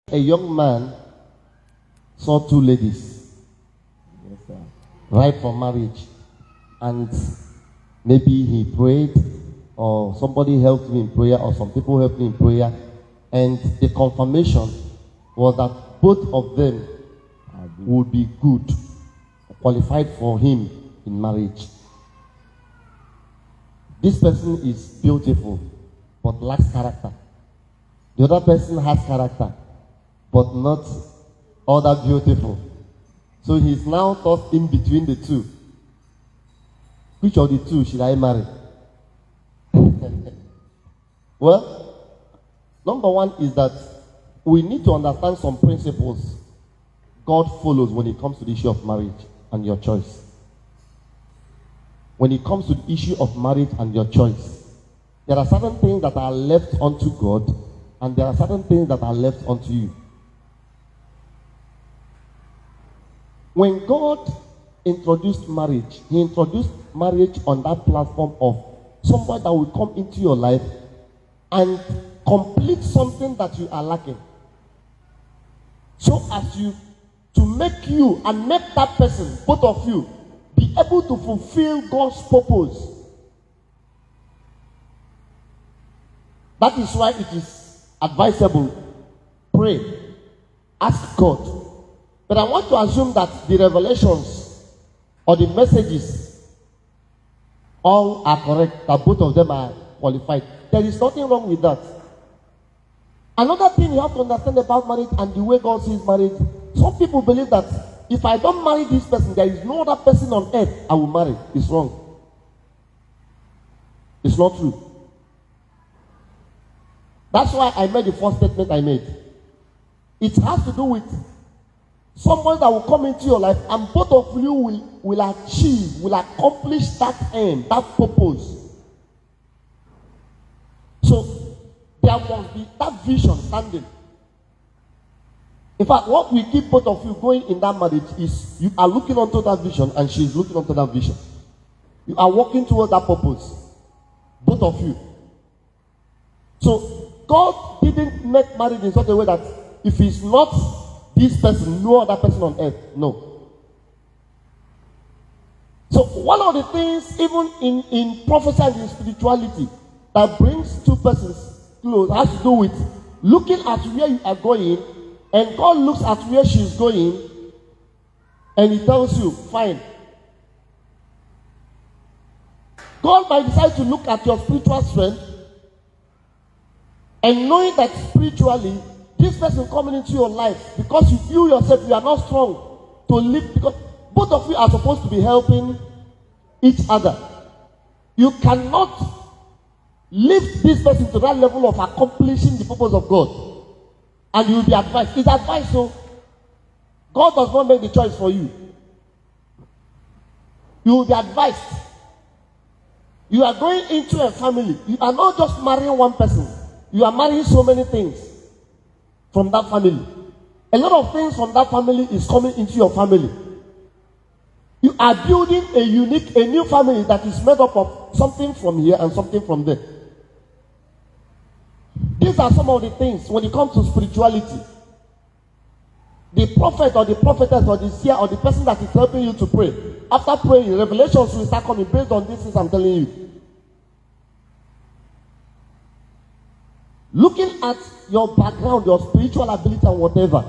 A young man saw two ladies, yes, sir, ripe for marriage, and maybe he prayed, or somebody helped him in prayer, or some people helped him in prayer, and the confirmation was that both of them would be good, qualified for him in marriage. This person is beautiful, but lacks character. The other person has character, but not all that beautiful. So he's now tossed in between the two. Which of the two should I marry? Well, number one is that we need to understand some principles God follows when it comes to the issue of marriage and your choice. When it comes to the issue of marriage and your choice, there are certain things that are left unto God, and there are certain things that are left unto you. When God introduced marriage, He introduced marriage on that platform of somebody that will come into your life and complete something that you are lacking. So as to make you and make that person, both of you, be able to fulfill God's purpose. That is why it is advisable. Pray. Ask God. But I want to assume that the revelations or the messages all are correct, that both of them are qualified. There is nothing wrong with that. Another thing you have to understand about marriage and the way God sees marriage, some people believe that if I don't marry this person, there is no other person on earth I will marry. It's wrong. It's not true. That's why I made the first statement I made. It has to do with someone that will come into your life and both of you will achieve, will accomplish that aim, that purpose. So there must be that vision standing. In fact, what will keep both of you going in that marriage is you are looking onto that vision and she is looking onto that vision. You are working towards that purpose. Both of you. So God didn't make marriage in such a way that if it's not this person, no other person on earth. No. So one of the things, even in prophecy and in spirituality, that brings two persons close has to do with looking at where you are going, and God looks at where she is going, and He tells you, fine. God might decide to look at your spiritual strength, and knowing that spiritually, this person coming into your life, because you yourself, you are not strong to live, because both of you are supposed to be helping each other. You cannot lift this person to that level of accomplishing the purpose of God. And you will be advised. It's advice, so God does not make the choice for you. You will be advised. You are going into a family. You are not just marrying one person. You are marrying so many things from that family. A lot of things from that family is coming into your family. You are building a new family that is made up of something from here and something from there. These are some of the things when it comes to spirituality. The prophet or the prophetess or the seer or the person that is helping you to pray, after praying, revelations will start coming based on these things I'm telling you. Looking at your background, your spiritual ability and whatever,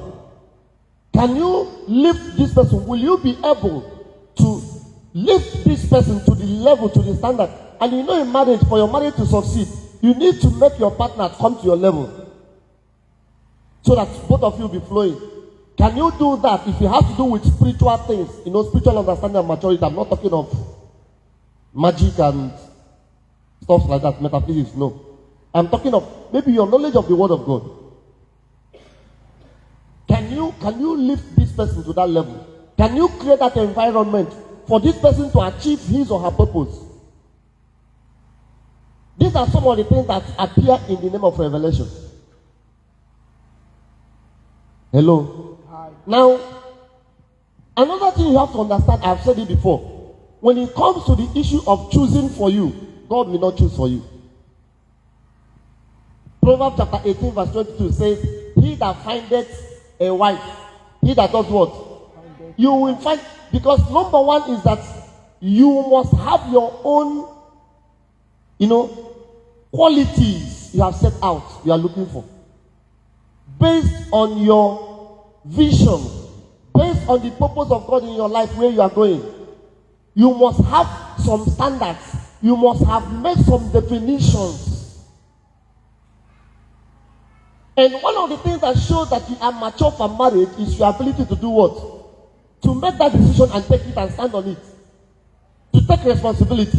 can you lift this person? Will you be able to lift this person to the level, to the standard? And you know, in marriage, for your marriage to succeed, you need to make your partner come to your level so that both of you will be flowing. Can you do that if you have to do with spiritual things? You know, spiritual understanding and maturity. I'm not talking of magic and stuff like that, metaphysics, no. I'm talking of maybe your knowledge of the Word of God. Can you lift this person to that level? Can you create that environment for this person to achieve his or her purpose? These are some of the things that appear in the name of revelation. Hello? Hi. Now, another thing you have to understand, I've said it before. When it comes to the issue of choosing for you, God will not choose for you. Proverbs chapter 18 verse 22 says, he that findeth a wife, he that does what? You will find, because number one is that you must have your own, qualities you have set out, you are looking for. Based on your vision, based on the purpose of God in your life, where you are going, you must have some standards. You must have made some definitions. And one of the things that shows that you are mature for marriage is your ability to do what? To make that decision and take it and stand on it. To take responsibility.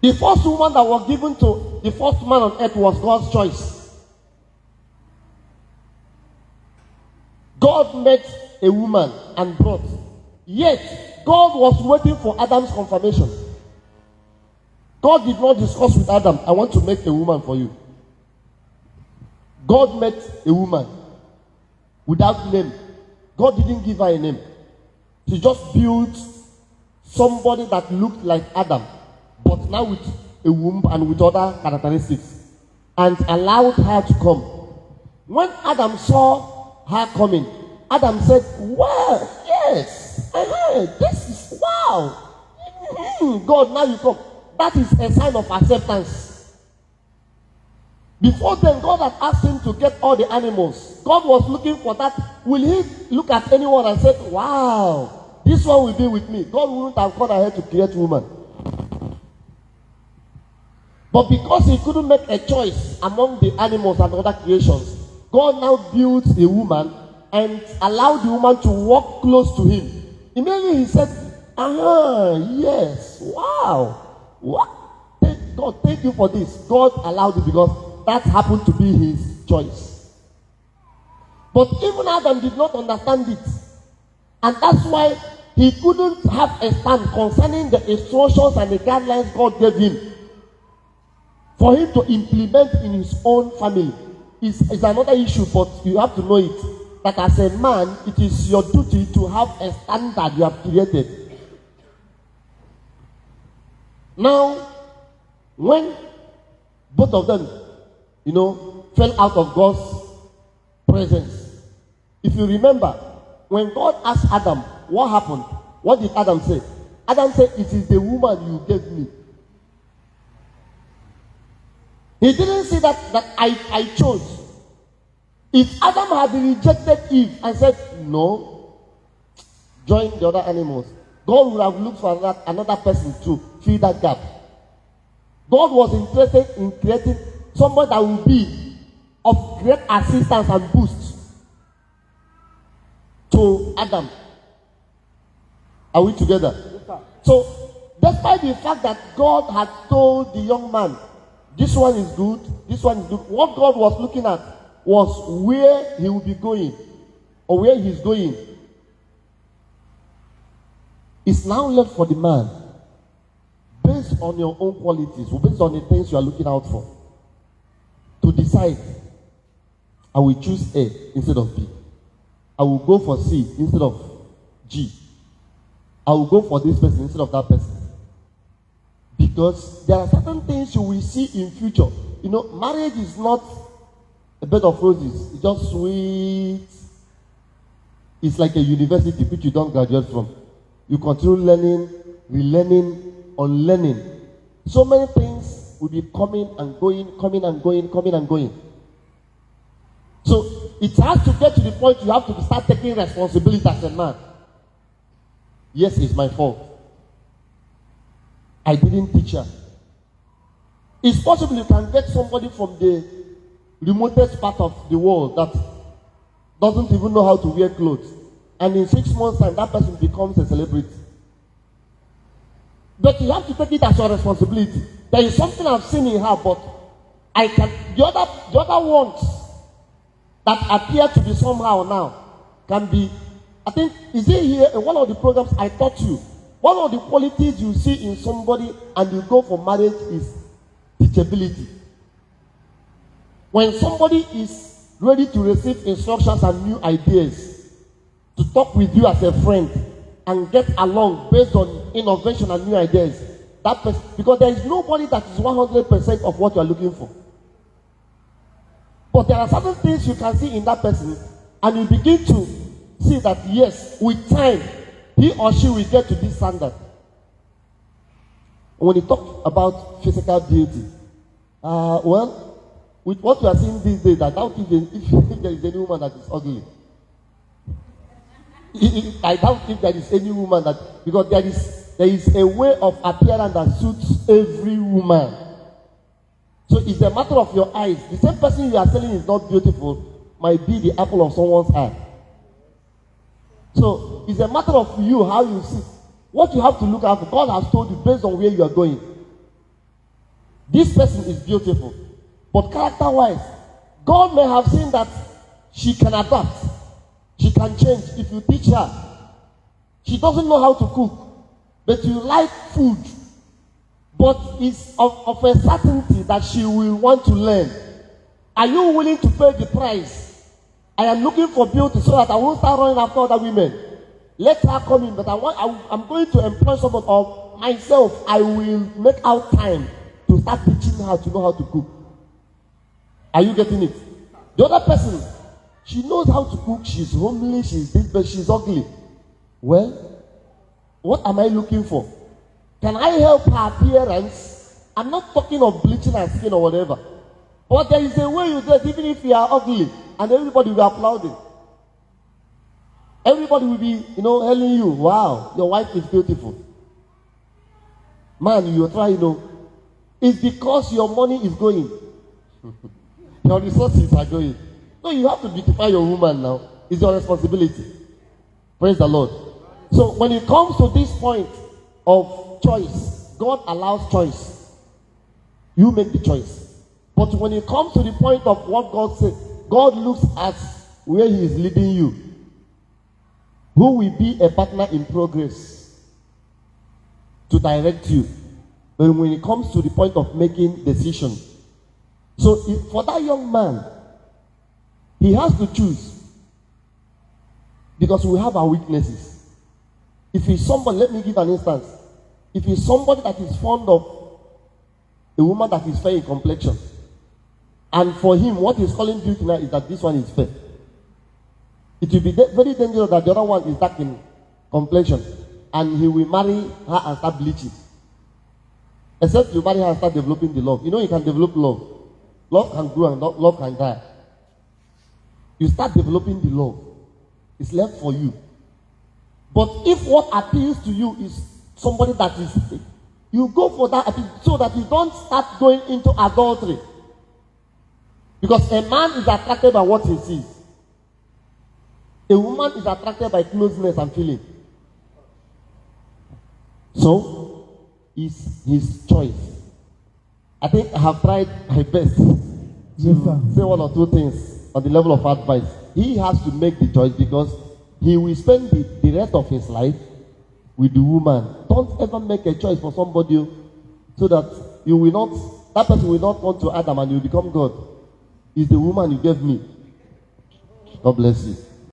The first woman that was given to the first man on earth was God's choice. God met a woman and brought. Yet, God was waiting for Adam's confirmation. God did not discuss with Adam, I want to make a woman for you. God met a woman without name. God didn't give her a name. She just built somebody that looked like Adam, but now with a womb and with other characteristics, and allowed her to come. When Adam saw her coming, Adam said, "Wow, yes, this is wow. God, now you come." That is a sign of acceptance. Before then, God had asked him to get all the animals. God was looking for that. Will he look at anyone and say, "Wow, this one will be with me"? God wouldn't have gone ahead to create woman. But because he couldn't make a choice among the animals and other creations, God now built a woman and allowed the woman to walk close to him. Immediately he said, yes, wow. What? God, thank you for this. God allowed it because that happened to be his choice. But even Adam did not understand it. And that's why he couldn't have a stand concerning the instructions and the guidelines God gave him for him to implement in his own family. Is another issue, but you have to know it. That as a man, it is your duty to have a standard you have created. Now, when both of them, fell out of God's presence, if you remember, when God asked Adam, what happened? What did Adam say? Adam said, "It is the woman you gave me." He didn't say that I chose. If Adam had rejected Eve and said, "No, join the other animals," God would have looked for another person to fill that gap. God was interested in creating somebody that will be of great assistance and boost to Adam. Are we together? Yes, so, despite the fact that God had told the young man, this one is good, this one is good, what God was looking at was where he will be going, or where he's going. It's now left for the man, based on your own qualities, based on the things you are looking out for, to decide, I will choose A instead of B. I will go for C instead of G. I will go for this person instead of that person. Because there are certain things you will see in future. Marriage is not a bed of roses. It's just sweet. It's like a university which you don't graduate from. You continue learning, relearning, unlearning. So many things will be coming and going, coming and going, coming and going. So it has to get to the point you have to start taking responsibility as a man. Yes, it's my fault. I didn't teach her. It's possible you can get somebody from the remotest part of the world that doesn't even know how to wear clothes. And in 6 months' time, that person becomes a celebrity. But you have to take it as your responsibility. There is something I've seen in her, but the other ones that appear to be somehow now can be, I think, is it here in one of the programs I taught you? One of the qualities you see in somebody and you go for marriage is teachability. When somebody is ready to receive instructions and new ideas, to talk with you as a friend and get along based on innovation and new ideas, that person, because there is nobody that is 100% of what you are looking for. But there are certain things you can see in that person, and you begin to see that, yes, with time, he or she will get to this standard. When you talk about physical beauty, well, with what we are seeing these days, I doubt if there is any woman that is ugly. I doubt if there is any woman that, because there is a way of appearance that suits every woman. So it's a matter of your eyes. The same person you are telling is not beautiful might be the apple of someone's eye. So it's a matter of you, how you see. What you have to look at, God has told you based on where you are going. This person is beautiful. But character-wise, God may have seen that she can adapt. She can change if you teach her. She doesn't know how to cook, but you like food. But it's of a certainty that she will want to learn. Are you willing to pay the price? I am looking for beauty so that I won't start running after other women. Let her come in, but I'm going to employ someone of myself. I will make out time to start teaching her to know how to cook. Are you getting it? The other person, she knows how to cook. She's homely, she's this, but she's ugly. Well, what am I looking for? Can I help her appearance? I'm not talking of bleaching her skin or whatever. But there is a way you dress, even if you are ugly, and everybody will be applauding. Everybody will be, telling you, wow, your wife is beautiful. Man, you try, it's because your money is going. Your resources are going. No, you have to beautify your woman now. It's your responsibility. Praise the Lord. So when it comes to this point of choice, God allows choice. You make the choice. But when it comes to the point of what God said, God looks at where He is leading you. Who will be a partner in progress to direct you? But when it comes to the point of making decisions, so for that young man, he has to choose, because we have our weaknesses. If he's somebody, let me give an instance. If he's somebody that is fond of a woman that is fair in complexion, and for him, what he's calling beauty now is that this one is fair, it will be very dangerous that the other one is dark in complexion, and he will marry her and start bleaching. Except you marry her and start developing the love. You can develop love. Love can grow and love can die. You start developing the love. It's left for you. But if what appeals to you is somebody that is, you go for that so that you don't start going into adultery. Because a man is attracted by what he sees. A woman is attracted by closeness and feeling. So, it's his choice. I think I have tried my best to say one or two things on the level of advice. He has to make the choice, because he will spend the rest of his life with the woman. Don't ever make a choice for somebody so that that person will not want to Adam and you become God. It's the woman you gave me. God bless you.